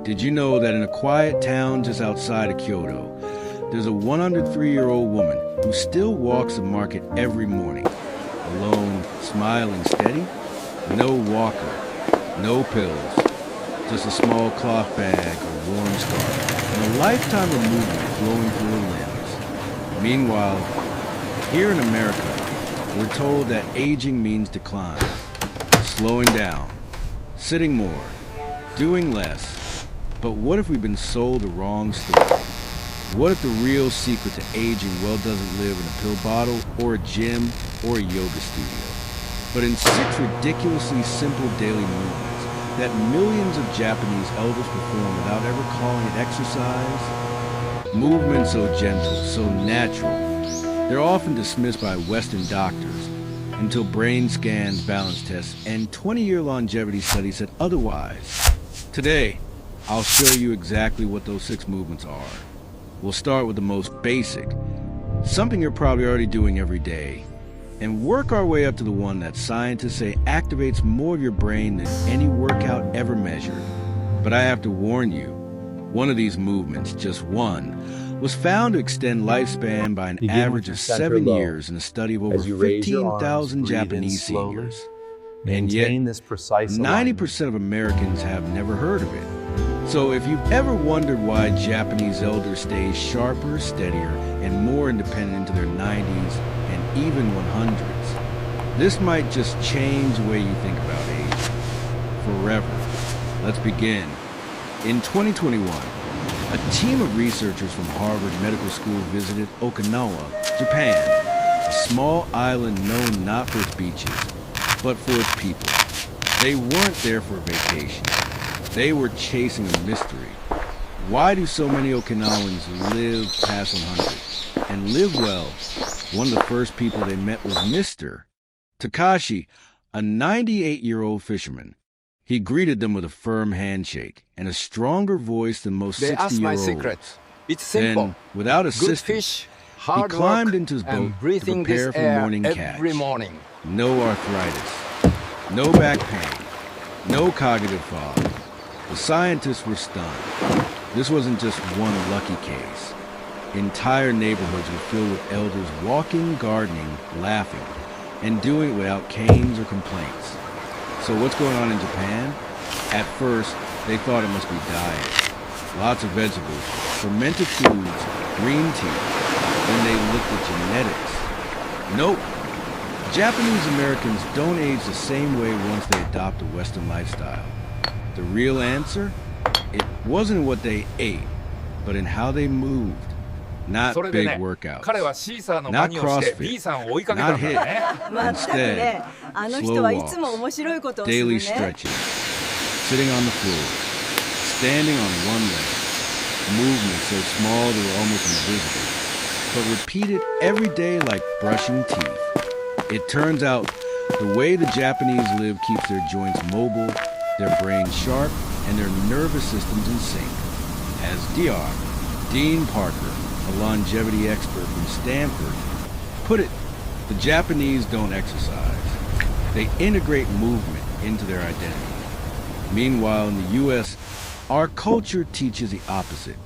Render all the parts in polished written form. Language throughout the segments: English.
Did you know that in a quiet town just outside of Kyoto, there's a 103-year-old woman who still walks the market every morning, alone, smiling steady? No walker, no pills, just a small cloth bag or warm scarf, and a lifetime of movement flowing through her limbs. Meanwhile, here in America, we're told that aging means decline, slowing down, sitting more, doing less. But what if we've been sold the wrong story? What if the real secret to aging well doesn't live in a pill bottle or a gym or a yoga studio, but in 6 ridiculously simple daily movements that millions of Japanese elders perform without ever calling it exercise? Movements so gentle, so natural, they're often dismissed by Western doctors until brain scans, balance tests, and 20-year longevity studies said otherwise. Today, I'll show you exactly what those 6 movements are. We'll start with the most basic, something you're probably already doing every day, and work our way up to the one that scientists say activates more of your brain than any workout ever measured. But I have to warn you, one of these movements, just one, was found to extend lifespan by an average of 7 years in a study of over 15,000 Japanese seniors. And yet, 90% of Americans have never heard of it. So if you've ever wondered why Japanese elders stay sharper, steadier, and more independent into their 90s and even 100s, this might just change the way you think about age. Forever. Let's begin. In 2021, a team of researchers from Harvard Medical School visited Okinawa, Japan, a small island known not for its beaches, but for its people. They weren't there for a vacation. They were chasing a mystery. Why do so many Okinawans live past 100 and live well? One of the first people they met was Mr. Takashi, a 98-year-old fisherman. He greeted them with a firm handshake and a stronger voice than most 60-year-olds. Then, without assistance, he climbed into his boat to prepare for morning catch. No arthritis, no back pain, no cognitive fog. The scientists were stunned. This wasn't just one lucky case. Entire neighborhoods were filled with elders walking, gardening, laughing, and doing it without canes or complaints. So what's going on in Japan? At first, they thought it must be diet. Lots of vegetables, fermented foods, green tea. Then they looked at genetics. Nope. Japanese Americans don't age the same way once they adopt a Western lifestyle. The real answer? It wasn't in what they ate, but in how they moved. Not big workouts, not CrossFit, not HIIT. Instead, slow walks, daily stretches, sitting on the floor, standing on one leg, movements so small they were almost invisible, but repeated every day like brushing teeth. It turns out the way the Japanese live keeps their joints mobile, their brains sharp, and their nervous systems in sync. As Dr. Dean Parker, a longevity expert from Stanford, put it, the Japanese don't exercise. They integrate movement into their identity. Meanwhile, in the U.S., our culture teaches the opposite.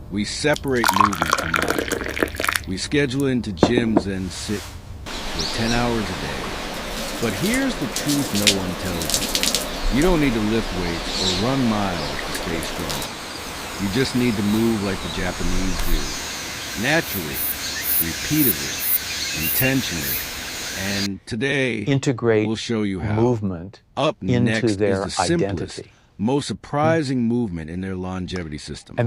We separate movement from life. We schedule into gyms and sit for 10 hours a day. But here's the truth no one tells you. You don't need to lift weights or run miles to stay strong. You just need to move like the Japanese do. Naturally, repeatedly, intentionally. And today, we'll show you how. Movement Up next into is their the simplest, identity. most surprising movement in their longevity system.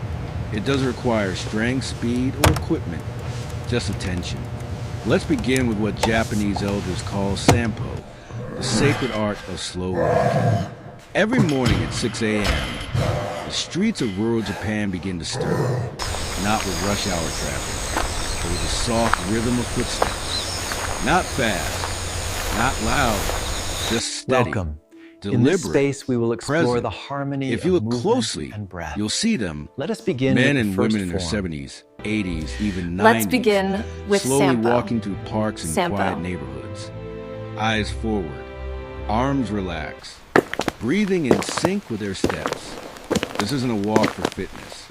It doesn't require strength, speed, or equipment, just attention. Let's begin with what Japanese elders call sampo, the sacred art of slow walking. Every morning at 6 a.m., the streets of rural Japan begin to stir, not with rush hour traffic, but with the soft rhythm of footsteps. Not fast, not loud, just steady, Welcome. deliberate, In this space, we will explore present. the harmony If you of look movement closely, and breath. you'll see them, Let us begin men with and the first women in their form. 70s, 80s, even 90s. Let's begin with slowly sampo. walking through parks and Sampo. quiet neighborhoods. Eyes forward, arms relaxed, breathing in sync with their steps. This isn't a walk for fitness.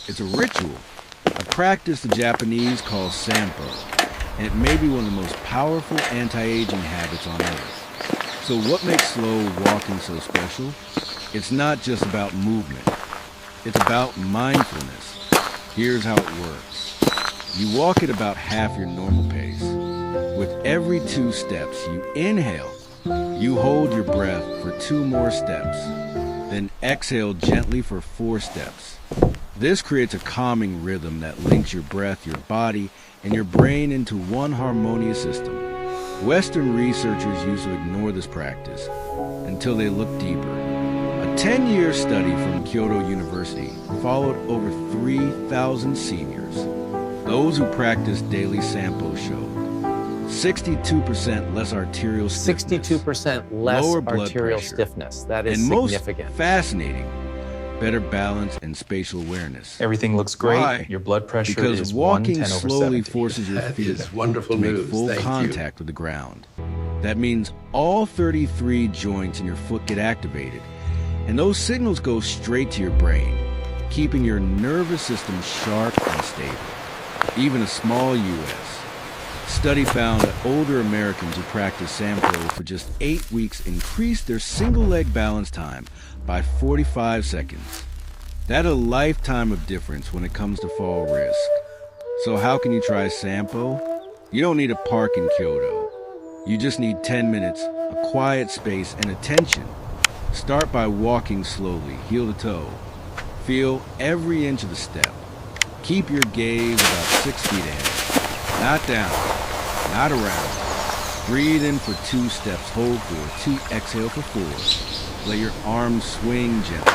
It's a ritual, a practice the Japanese call sampo, and it may be one of the most powerful anti-aging habits on earth. So what makes slow walking so special? It's not just about movement. It's about mindfulness. Here's how it works. You walk at about half your normal pace. With every 2 steps, you inhale. You hold your breath for 2 more steps. Then exhale gently for 4 steps. This creates a calming rhythm that links your breath, your body, and your brain into one harmonious system. Western researchers used to ignore this practice until they looked deeper. A 10-year study from Kyoto University followed over 3,000 seniors. Those who practiced daily sampo showed 62% less arterial stiffness, 62% less lower blood arterial pressure, stiffness. That is and significant. most fascinating, better balance and spatial awareness. Everything looks great. Why? Your blood pressure Because is walking 110 over slowly 70. forces your That feet is wonderful to make news. full Thank you. contact with the ground. That means all 33 joints in your foot get activated, and those signals go straight to your brain, keeping your nervous system sharp and stable. Even a small U.S. study found that older Americans who practiced sampo for just 8 weeks increased their single-leg balance time by 45 seconds. That's a lifetime of difference when it comes to fall risk. So how can you try sampo? You don't need a park in Kyoto. You just need 10 minutes, a quiet space, and attention. Start by walking slowly, heel to toe. Feel every inch of the step. Keep your gaze about 6 feet ahead. Not down, not around. Breathe in for 2 steps, hold for 2, exhale for 4. Let your arms swing gently.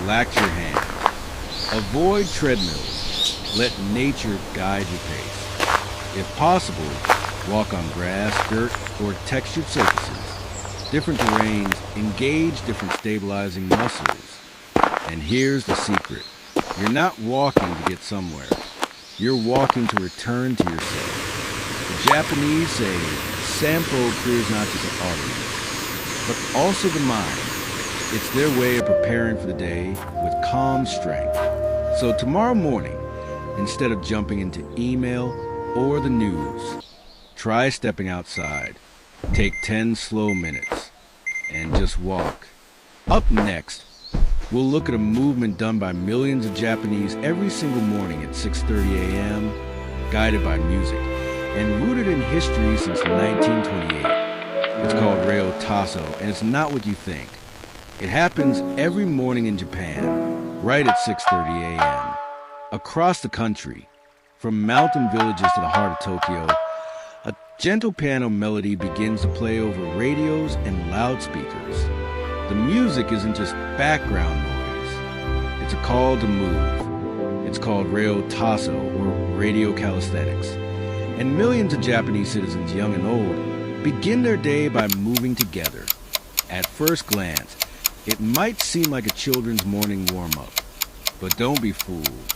Relax your hands. Avoid treadmills. Let nature guide your pace. If possible, walk on grass, dirt, or textured surfaces. Different terrains engage different stabilizing muscles. And here's the secret. You're not walking to get somewhere. You're walking to return to yourself. The Japanese say, sampo clears not just the arteries, but also the mind. It's their way of preparing for the day with calm strength. So tomorrow morning, instead of jumping into email or the news, try stepping outside. Take 10 slow minutes and just walk. Up next, we'll look at a movement done by millions of Japanese every single morning at 6:30 a.m., guided by music, and rooted in history since 1928. It's called Reo Tasso, and it's not what you think. It happens every morning in Japan, right at 6:30 a.m. Across the country, from mountain villages to the heart of Tokyo, a gentle piano melody begins to play over radios and loudspeakers. The music isn't just background noise. It's a call to move. It's called Reo Tasso, or radio calisthenics. And millions of Japanese citizens, young and old, begin their day by moving together. At first glance, it might seem like a children's morning warm-up, but don't be fooled.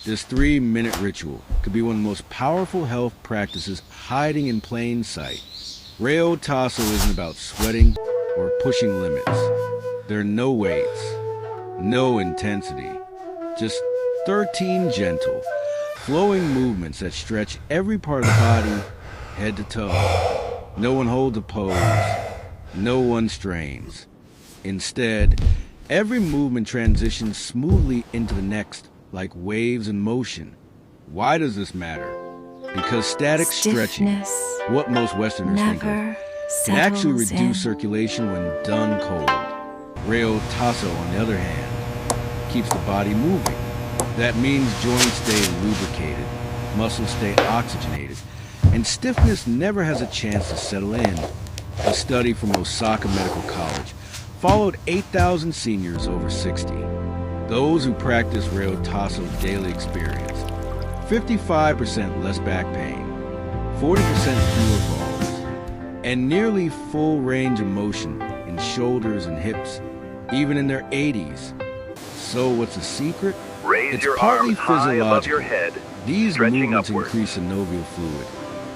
This 3-minute ritual could be one of the most powerful health practices hiding in plain sight. Reo Tasso isn't about sweating or pushing limits. There are no weights, no intensity, just 13 gentle, flowing movements that stretch every part of the body, head to toe. No one holds a pose, no one strains. Instead, every movement transitions smoothly into the next, like waves in motion. Why does this matter? Because static stretching, what most Westerners think of, can actually reduce circulation when done cold. Reo Tasso, on the other hand, keeps the body moving. That means joints stay lubricated, muscles stay oxygenated, and stiffness never has a chance to settle in. A study from Osaka Medical College followed 8,000 seniors over 60. Those who practice Reo Tasso daily experienced 55% less back pain, 40% fewer falls, and nearly full range of motion in shoulders and hips, even in their 80s. So what's the secret? Raise It's your partly arms high above physiological. your head, These stretching movements upward. increase synovial fluid,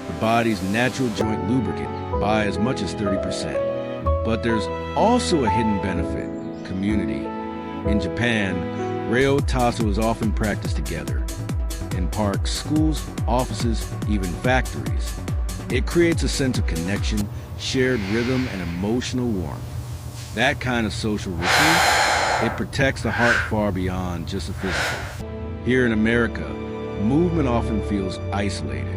the body's natural joint lubricant, by as much as 30%. But there's also a hidden benefit: community. In Japan, Reo Tasso is often practiced together. In parks, schools, offices, even factories. It creates a sense of connection, shared rhythm, and emotional warmth. That kind of social ritual, it protects the heart far beyond just the physical. Here in America, movement often feels isolated.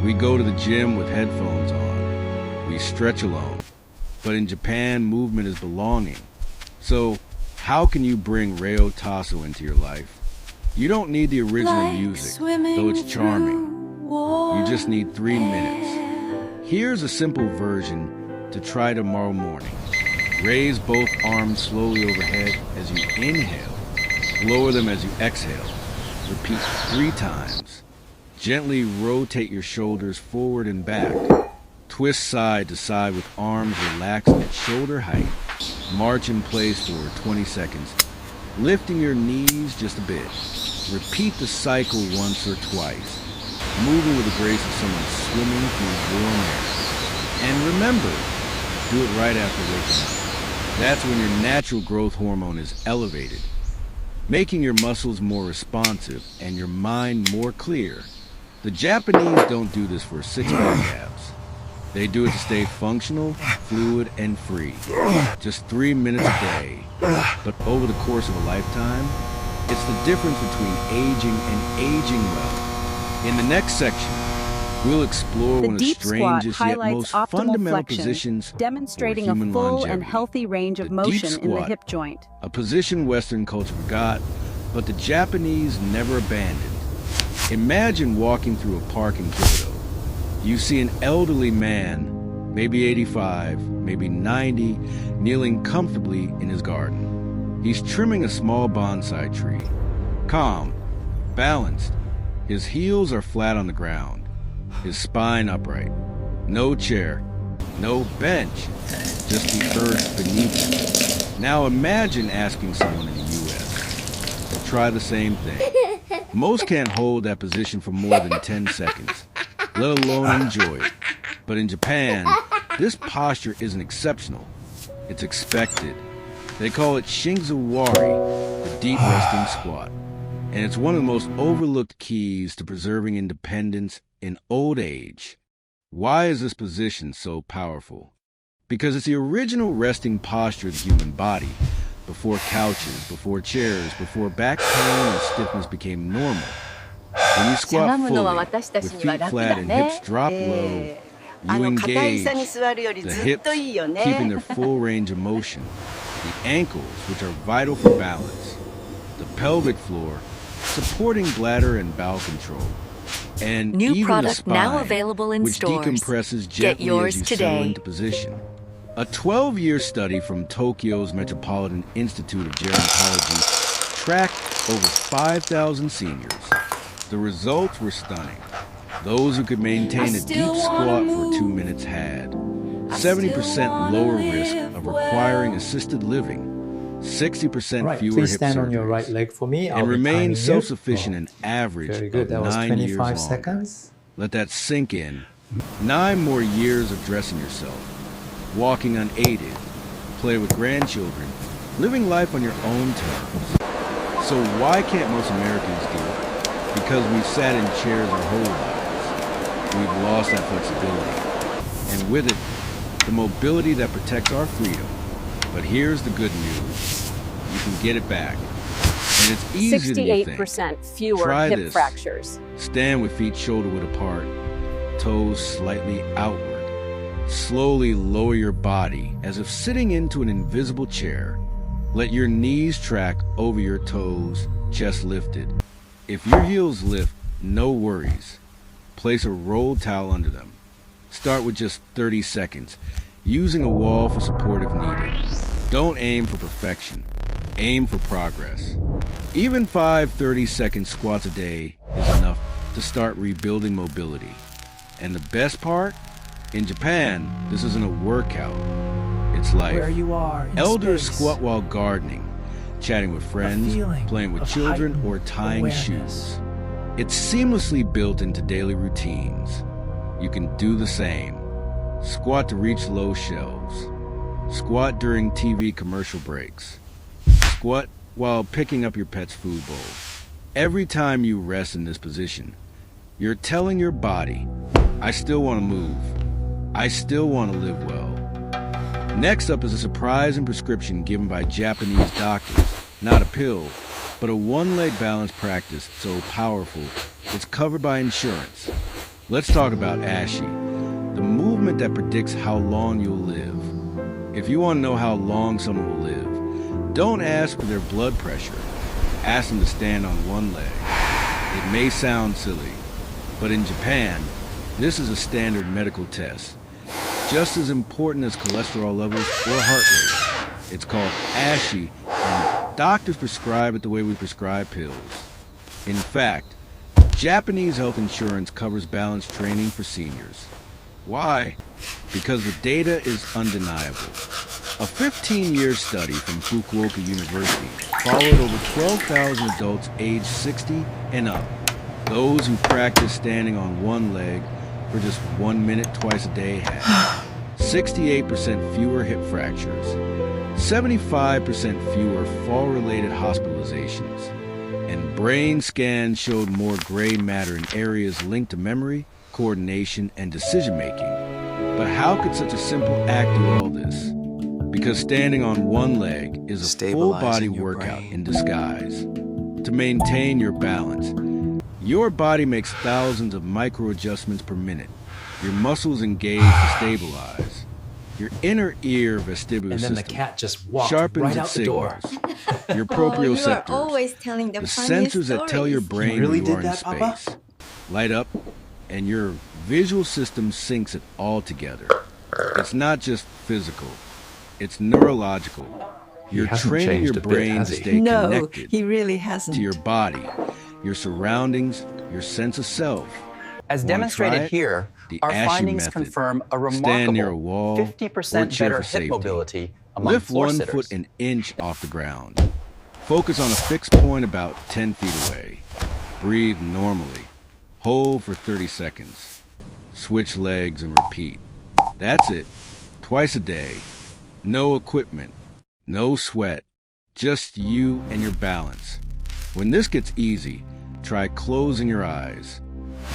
We go to the gym with headphones on. We stretch alone. But in Japan, movement is belonging. So, how can you bring Reo Tasso into your life? You don't need the original music, though it's charming. You just need 3 minutes. Here's a simple version to try tomorrow morning. Raise both arms slowly overhead as you inhale. Lower them as you exhale. Repeat 3 times. Gently rotate your shoulders forward and back. Twist side to side with arms relaxed at shoulder height. March in place for 20 seconds, lifting your knees just a bit. Repeat the cycle once or twice, moving with the grace of someone swimming through warm air. And remember, do it right after waking up. That's when your natural growth hormone is elevated, making your muscles more responsive and your mind more clear. The Japanese don't do this for six-pack abs. They do it to stay functional, fluid, and free. Just 3 minutes a day. But over the course of a lifetime, it's the difference between aging and aging well. In the next section, we'll explore one of the strangest yet most fundamental positions demonstrating for human a full longevity. and healthy range of The motion deep in the squat, hip joint. a position Western culture forgot, but the Japanese never abandoned. Imagine walking through a park in Kyoto. You see an elderly man, maybe 85, maybe 90, kneeling comfortably in his garden. He's trimming a small bonsai tree. Calm, balanced. His heels are flat on the ground, his spine upright. No chair, no bench, just the earth beneath him. Now imagine asking someone in the U.S. to try the same thing. Most can't hold that position for more than 10 seconds, let alone enjoy it. But in Japan, this posture isn't exceptional. It's expected. They call it Shinzo-wari, the deep resting squat. And it's one of the most overlooked keys to preserving independence in old age. Why is this position so powerful? Because it's the original resting posture of the human body, before couches, before chairs, before back pain and stiffness became normal. When you squat fully, with feet flat and hips drop low, you engage the hips, keeping their full range of motion, the ankles, which are vital for balance, the pelvic floor, supporting bladder and bowel control, and New even product the spine, now available in which stores. decompresses Get gently yours as you settle today. into position. A 12-year study from Tokyo's Metropolitan Institute of Gerontology tracked over 5,000 seniors. The results were stunning. Those who could maintain a deep squat for 2 minutes had 70% lower risk of requiring assisted living, 60% Right, fewer please hip stand on your surgeries, right leg for me. I'll and be remain timing you. self-sufficient an average Very good. of That was 9 years 25 longer. seconds. Let that sink in. 9 more years of dressing yourself, walking unaided, play with grandchildren, living life on your own terms. So why can't most Americans do it? Because we've sat in chairs our whole lives. We've lost that flexibility. And with it, the mobility that protects our freedom. But here's the good news. You can get it back. And it's easier than you think. 68% fewer Try hip this. fractures. Stand with feet shoulder-width apart, toes slightly outward. Slowly lower your body as if sitting into an invisible chair. Let your knees track over your toes, chest lifted. If your heels lift, no worries. Place a rolled towel under them. Start with just 30 seconds, using a wall for support if needed. Don't aim for perfection. Aim for progress. Even 5 30-second squats a day is enough to start rebuilding mobility. And the best part? In Japan, this isn't a workout. It's life. Where you are in Elders space. squat while gardening, chatting with friends, feeling playing with of children, heightened or tying awareness. shoes. It's seamlessly built into daily routines. You can do the same. Squat to reach low shelves. Squat during TV commercial breaks. Squat while picking up your pet's food bowl. Every time you rest in this position, you're telling your body, I still want to move. I still want to live well. Next up is a surprising prescription given by Japanese doctors. Not a pill, but a one-leg balance practice so powerful it's covered by insurance. Let's talk about Ashi, the movement that predicts how long you'll live. If you want to know how long someone will live, don't ask for their blood pressure. Ask them to stand on one leg. It may sound silly, but in Japan, this is a standard medical test, just as important as cholesterol levels or heart rate. It's called Ashi, and doctors prescribe it the way we prescribe pills. In fact, Japanese health insurance covers balance training for seniors. Why? Because the data is undeniable. A 15-year study from Fukuoka University followed over 12,000 adults aged 60 and up. Those who practiced standing on one leg for just 1 minute twice a day had 68% fewer hip fractures, 75% fewer fall-related hospitalizations, and brain scans showed more gray matter in areas linked to memory, coordination, and decision-making. But how could such a simple act do all this? Because standing on one leg is a full-body workout in disguise. To maintain your balance, your body makes thousands of micro-adjustments per minute. Your muscles engage to stabilize. Your inner ear vestibular And then system the cat just walked sharpens right out its the door. signals. Your Oh, you are proprioceptors, always telling the the funniest sensors that tell your stories. brain You really you did are in that, Papa? space, light up, and your visual system syncs it all together. It's not just physical, it's neurological. You're hasn't training your changed a bit, brain to has he? stay No, connected he really hasn't. to your body, your surroundings, your sense of self. As Wanna try demonstrated it? here, The our Ashi findings method. confirm a Stand near a remarkable wall or 50% chair better for hip safety. mobility among Lift floor one sitters. foot an inch off the ground. Focus on a fixed point about 10 feet away. Breathe normally. Hold for 30 seconds. Switch legs and repeat. That's it. Twice a day. No equipment. No sweat. Just you and your balance. When this gets easy, try closing your eyes.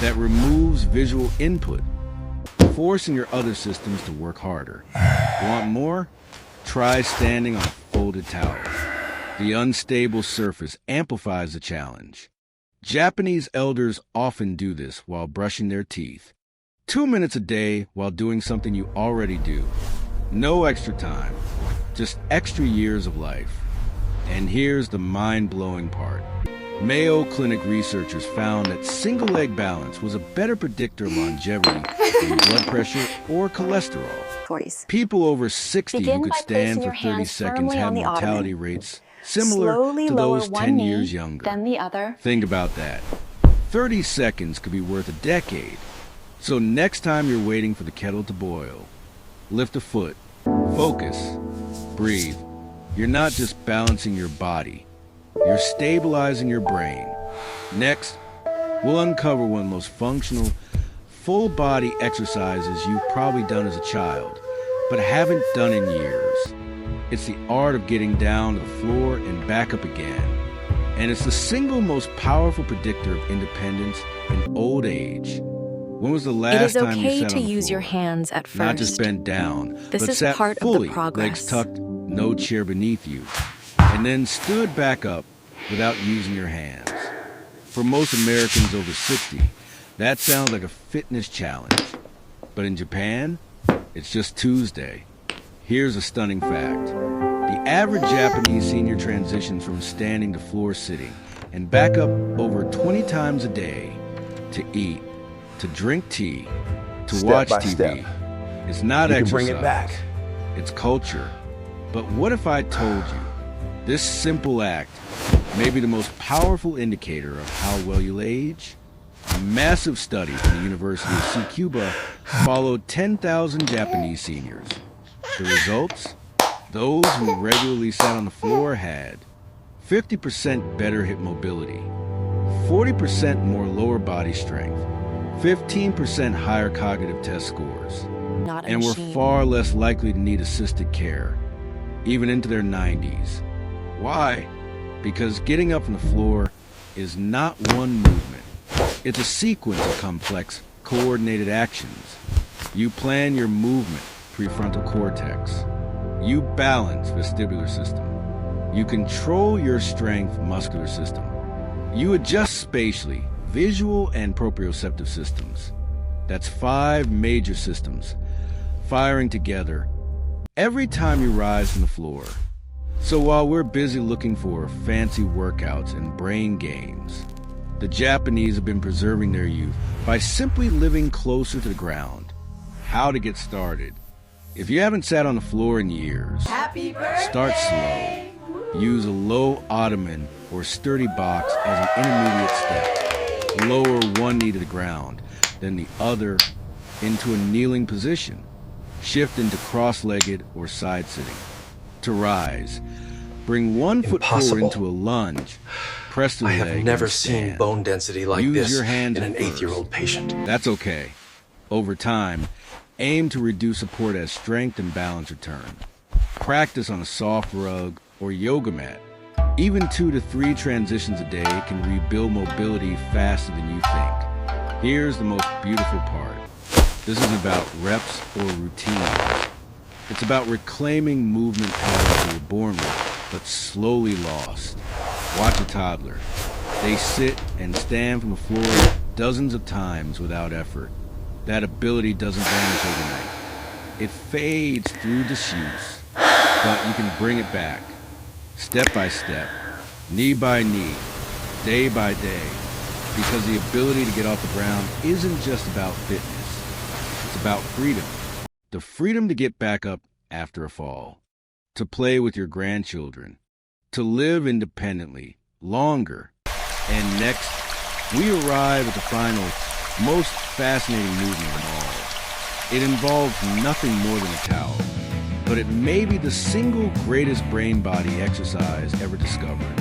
That removes visual input, forcing your other systems to work harder. Want more? Try standing on a folded towel. The unstable surface amplifies the challenge. Japanese elders often do this while brushing their teeth. 2 minutes a day while doing something you already do. No extra time, just extra years of life. And here's the mind-blowing part. Mayo Clinic researchers found that single-leg balance was a better predictor of longevity than blood pressure or cholesterol. 40s. People over 60 Begin who could by stand placing for your 30 hands seconds firmly had on the mortality ottoman. rates similar Slowly to lower those one 10 knee, years younger. then the other. Think about that. 30 seconds could be worth a decade. So next time you're waiting for the kettle to boil, lift a foot, focus, breathe. You're not just balancing your body, you're stabilizing your brain. Next, we'll uncover one of the most functional, full-body exercises you've probably done as a child, but haven't done in years. It's the art of getting down to the floor and back up again. And it's the single most powerful predictor of independence in old age. When was the It last is time you okay sat to on the use your floor? hands at first. Not just bent down, This but is sat part of the fully, progress. legs tucked, no chair beneath you, and then stood back up without using your hands. For most Americans over 60, that sounds like a fitness challenge. But in Japan, it's just Tuesday. Here's a stunning fact. The average Japanese senior transitions from standing to floor sitting and back up over 20 times a day to eat, to drink tea, to Step watch by TV. step. It's not You can exercise. bring it back. It's culture. But what if I told you this simple act may be the most powerful indicator of how well you'll age? A massive study from the University of Tsukuba followed 10,000 Japanese seniors. The results? Those who regularly sat on the floor had 50% better hip mobility, 40% more lower body strength, 15% higher cognitive test scores, Not a and were machine. far less likely to need assisted care, even into their 90s. Why? Because getting up from the floor is not one movement. It's a sequence of complex, coordinated actions. You plan your movement, prefrontal cortex. You balance, vestibular system. You control your strength, muscular system. You adjust spatially, visual and proprioceptive systems. That's 5 major systems, firing together every time you rise from the floor. So while we're busy looking for fancy workouts and brain games, the Japanese have been preserving their youth by simply living closer to the ground. How to get started. If you haven't sat on the floor in years, start slow. Use a low ottoman or sturdy box as an intermediate step. Lower one knee to the ground, then the other into a kneeling position. Shift into cross-legged or side-sitting. To rise, bring one foot forward into a lunge. Press the leg. I have never seen bone density like Use this your hands in an first. 8-year-old patient. That's okay. Over time, aim to reduce support as strength and balance return. Practice on a soft rug or yoga mat. Even 2 to 3 transitions a day can rebuild mobility faster than you think. Here's the most beautiful part. This isn't about reps or routines. It's about reclaiming movement patterns you were born with, but slowly lost. Watch a toddler. They sit and stand from the floor dozens of times without effort. That ability doesn't vanish overnight. It fades through disuse, but you can bring it back. Step by step, knee by knee, day by day, because the ability to get off the ground isn't just about fitness. It's about freedom. The freedom to get back up after a fall, to play with your grandchildren, to live independently, longer. And next, we arrive at the final, most fascinating movement of all. It involves nothing more than a towel, but it may be the single greatest brain-body exercise ever discovered.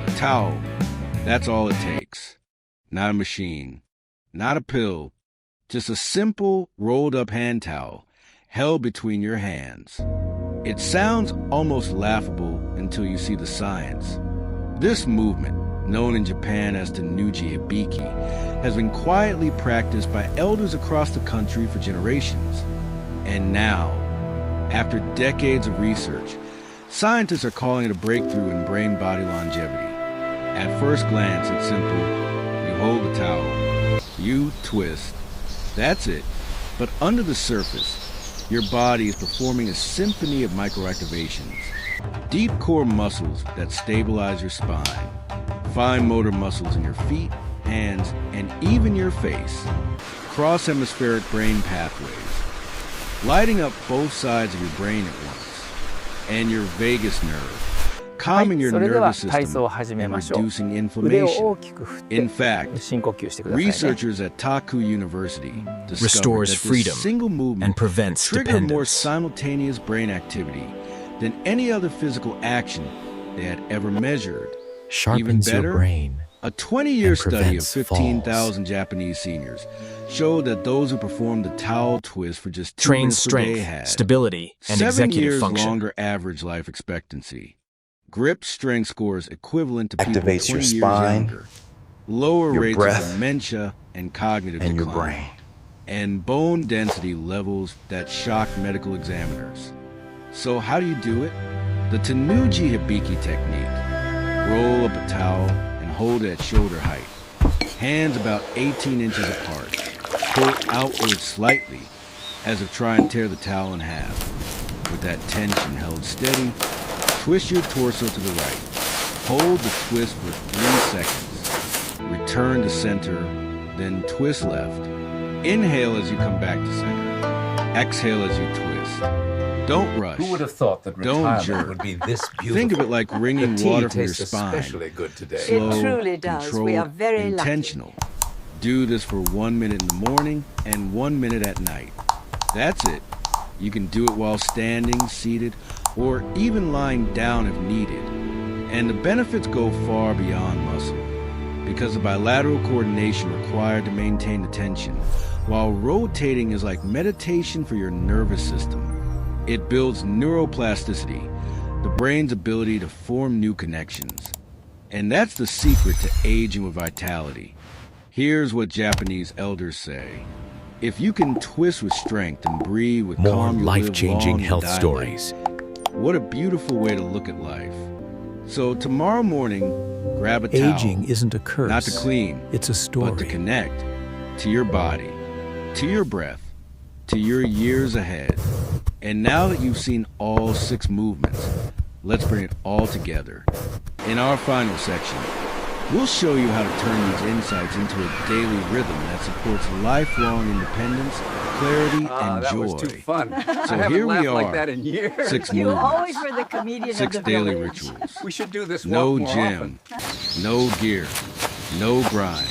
A towel, that's all it takes. Not a machine, not a pill, just a simple rolled-up hand towel held between your hands. It sounds almost laughable until you see the science. This movement, known in Japan as Tenuji Hibiki, has been quietly practiced by elders across the country for generations. And now, after decades of research, scientists are calling it a breakthrough in brain-body longevity. At first glance, it's simple. You hold the towel, you twist. That's it. But under the surface, your body is performing a symphony of microactivations. Deep core muscles that stabilize your spine. Fine motor muscles in your feet, hands, and even your face. Cross-hemispheric brain pathways. Lighting up both sides of your brain at once. And your vagus nerve. Calming your それでは nervous 体 system 操を始め and ましょう。 reducing 腕を inflammation. 大きく振って In fact, 深呼吸してくださいね。 researchers at Taku University discovered Restores that freedom this single movement and prevents triggered more dependence. simultaneous brain activity than any other physical action they had ever measured. Sharpens Even better, your brain. A 20-year and study of prevents 15,000 Japanese seniors showed that those who performed the towel twist for just 2 Trains minutes per day strength, had stability, and 7 executive years function. longer average life expectancy. Grip strength scores equivalent to people Activates 20 your years spine, younger. Lower your rates breath, of dementia and cognitive and your decline. brain. And bone density levels that shock medical examiners. So how do you do it? The Tenuji Hibiki technique. Roll up a towel and hold it at shoulder height. Hands about 18 inches apart. Pull outward slightly, as if trying to tear the towel in half. With that tension held steady, twist your torso to the right. Hold the twist for 3 seconds. Return to center, then twist left. Inhale as you come back to center. Exhale as you twist. Don't rush. Who would have thought that Don't retirement jerk. would be this beautiful? Think of it like wringing the tea water from your tastes spine. especially good today. Slow, It truly does. We controlled, are very lucky. intentional. Do this for 1 minute in the morning and 1 minute at night. That's it. You can do it while standing, seated, or even lying down if needed. And the benefits go far beyond muscle, because the bilateral coordination required to maintain the tension, while rotating is like meditation for your nervous system. It builds neuroplasticity, the brain's ability to form new connections. And that's the secret to aging with vitality. Here's what Japanese elders say. If you can twist with strength and breathe with More calm, you'll live life-changing long and health die stories. light. What a beautiful way to look at life. So tomorrow morning, grab a towel. Aging isn't a curse. Not to clean, It's a story. but to connect to your body, to your breath, to your years ahead. And now that you've seen all 6 movements, let's bring it all together. In our final section, we'll show you how to turn these insights into a daily rhythm that supports lifelong independence, clarity, and that joy. was too fun. I So haven't here laughed we like are. that in years. 6 You movements, always were the comedian 6 of the daily village. rituals. We should do this No walk more gym, often. no gear, no grind.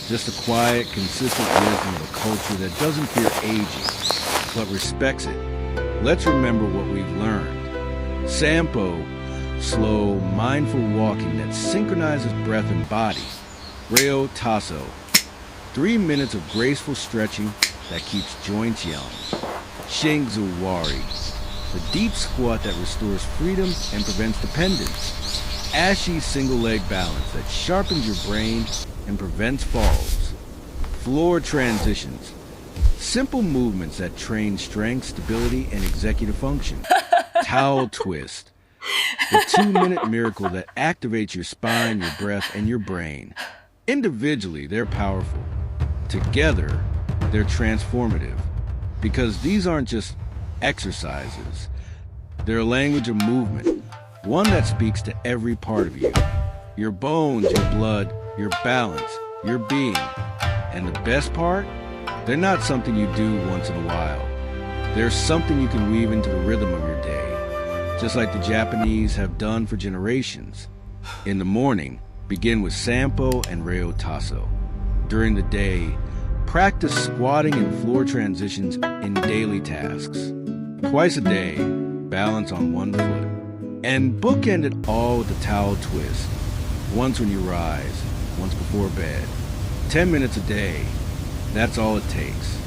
Just a quiet, consistent wisdom of a culture that doesn't fear aging, but respects it. Let's remember what we've learned. Sampo, slow, mindful walking that synchronizes breath and body. Reo Tasso, 3 minutes of graceful stretching that keeps joints young. Shingzu Wari, the deep squat that restores freedom and prevents dependence. Ashi single leg balance that sharpens your brain and prevents falls. Floor transitions, simple movements that train strength, stability, and executive function. Towel twist, the 2-minute miracle that activates your spine, your breath, and your brain. Individually, they're powerful. Together, they're transformative. Because these aren't just exercises. They're a language of movement, one that speaks to every part of you. Your bones, your blood, your balance, your being. And the best part? They're not something you do once in a while. They're something you can weave into the rhythm of your day, just like the Japanese have done for generations. In the morning, begin with Sampo and Reo Tasso. During the day, practice squatting and floor transitions in daily tasks. Twice a day, balance on one foot. And bookend it all with a towel twist. Once when you rise, once before bed. 10 minutes a day, that's all it takes.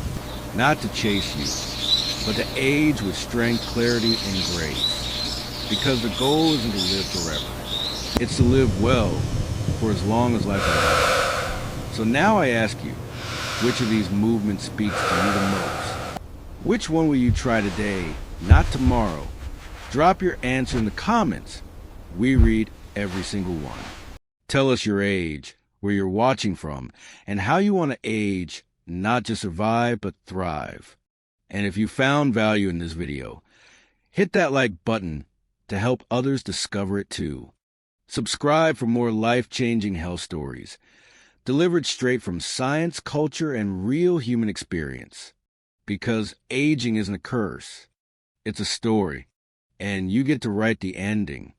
Not to chase you, but to age with strength, clarity, and grace. Because the goal isn't to live forever. It's to live well for as long as life lasts. So now I ask you, which of these movements speaks to you the most? Which one will you try today, not tomorrow? Drop your answer in the comments. We read every single one. Tell us your age, where you're watching from, and how you want to age, not just survive, but thrive. And if you found value in this video, hit that like button to help others discover it too. Subscribe for more life-changing health stories, delivered straight from science, culture, and real human experience. Because aging isn't a curse. It's a story, and you get to write the ending.